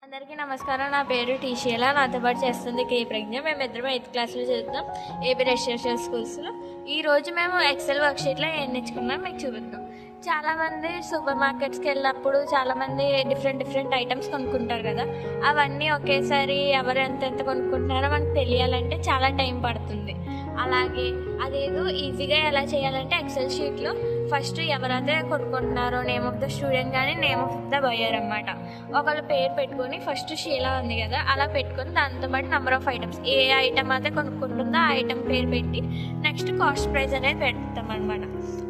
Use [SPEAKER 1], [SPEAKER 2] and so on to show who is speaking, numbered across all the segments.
[SPEAKER 1] అందరికీ నమస్కారం. నా పేరు టీషియలా. నాతో పాటు చేస్తుంది కే ప్రజ్ఞ. మేమిద్దరం 8th క్లాస్లో చదువుతాం ఏపీ రెసిడెన్షియల్ స్కూల్స్లో. ఈరోజు మేము ఎక్సెల్ వర్క్షీట్లో ఏం నేర్చుకున్నాం మీకు చూపిద్దాం. చాలామంది సూపర్ మార్కెట్స్కి వెళ్ళినప్పుడు చాలామంది డిఫరెంట్ ఐటమ్స్ కొనుక్కుంటారు కదా. అవన్నీ ఒకేసారి ఎవరు ఎంతెంత కొనుక్కుంటున్నారో మనకు తెలియాలంటే చాలా టైం పడుతుంది. అలాగే అదేదో ఈజీగా ఎలా చేయాలంటే ఎక్సెల్ షీట్లో ఫస్ట్ ఎవరైతే కొనుక్కుంటున్నారో నేమ్ ఆఫ్ ద స్టూడెంట్ కానీ నేమ్ ఆఫ్ ద బయర్ అనమాట ఒకళ్ళ పేరు పెట్టుకొని ఫస్ట్ షీలా ఉంది కదా అలా పెట్టుకొని దాంతోపాటు number of items A item అయితే కొనుక్కుంటుందో ఆ ఐటమ్ పేరు పెట్టి నెక్స్ట్ కాస్ట్ ప్రైస్ అనేది పెడతాం అనమాట.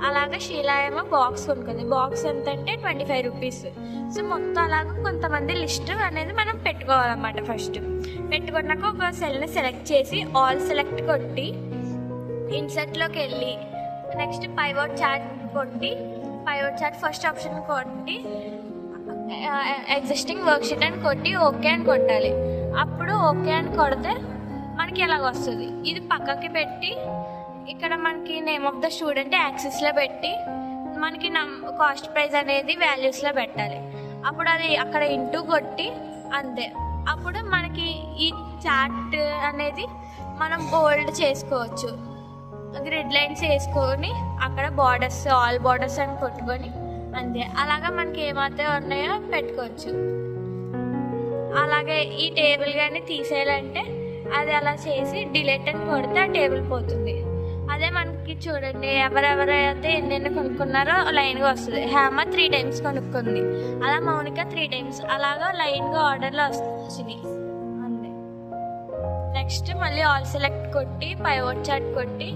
[SPEAKER 1] అలాగే షీలా ఏమో బాక్స్ కొనుక్కుంది. బాక్స్ ఎంత అంటే 25 రూపీస్. సో మొత్తం అలాగే కొంతమంది లిస్ట్ అనేది మనం పెట్టుకోవాలన్నమాట. ఫస్ట్ పెట్టుకున్నాక ఒక సెల్ని సెలెక్ట్ చేసి ఆల్ సెలెక్ట్ కొట్టి ఇన్సర్ట్లోకి వెళ్ళి నెక్స్ట్ పైవోట్ చార్ట్ కొట్టి పైవోట్ చార్ట్ ఫస్ట్ ఆప్షన్ కొట్టి ఎగ్జిస్టింగ్ వర్క్షీట్ అని కొట్టి ఓకే అని కొట్టాలి. అప్పుడు ఓకే అని కొడితే మనకి ఎలాగ వస్తుంది. ఇది పక్కకి పెట్టి ఇక్కడ మనకి నేమ్ ఆఫ్ ద స్టూడెంట్ యాక్సిస్లో పెట్టి మనకి కాస్ట్ ప్రైస్ అనేది వాల్యూస్లో పెట్టాలి. అప్పుడు అది అక్కడ ఇంటూ కొట్టి అంతే. అప్పుడు మనకి ఈ చార్ట్ అనేది మనం బోల్డ్ చేసుకోవచ్చు. గ్రిడ్ లైన్స్ వేసుకొని అక్కడ బార్డర్స్ ఆల్ బార్డర్స్ అని కొట్టుకొని అంతే. అలాగా మనకి ఏమైతే ఉన్నాయో పెట్టుకోవచ్చు. అలాగే ఈ టేబుల్ కానీ తీసేయాలంటే అది అలా చేసి డిలీట్ అని కొడితే ఆ టేబుల్ పోతుంది. అదే మనకి చూడండి ఎవరెవరైతే ఎన్నెన్ని కొనుక్కున్నారో లైన్గా వస్తుంది. హేమ 3 టైమ్స్ కొనుక్కుంది, అలా మౌనిక 3 టైమ్స్, అలాగా లైన్గా ఆర్డర్లో వచ్చింది అంతే. నెక్స్ట్ మళ్ళీ ఆల్ సెలెక్ట్ కొట్టి పైవోట్ చార్ట్ కొట్టి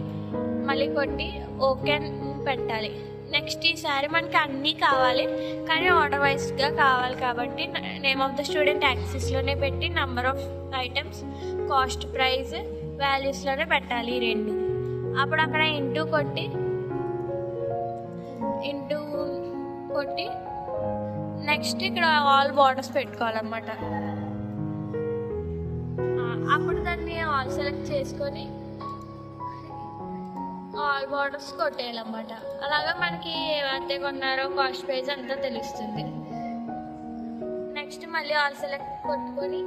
[SPEAKER 1] మళ్ళీ కొట్టి ఓకే అని పెట్టాలి. నెక్స్ట్ ఈసారి మనకి అన్నీ కావాలి కానీ ఆర్డర్ వైజ్గా కావాలి కాబట్టి నేమ్ ఆఫ్ ద స్టూడెంట్ యాక్సిస్లోనే పెట్టి number of items cost price వాల్యూస్లోనే పెట్టాలి ఈ రెండు. అప్పుడు అక్కడ ఇంటూ కొట్టి నెక్స్ట్ ఇక్కడ ఆల్ బార్డర్స్ పెట్టుకోవాలన్నమాట. అప్పుడు దాన్ని ఆల్ సెలెక్ట్ చేసుకొని ఆల్ బార్డర్స్ కొట్టేయాలన్నమాట. అలాగా మనకి ఏవైతే కొన్నారో కాస్ట్ ప్రైస్ అంతా తెలుస్తుంది. నెక్స్ట్ మళ్ళీ ఆల్ సెలెక్ట్ కొట్టుకొని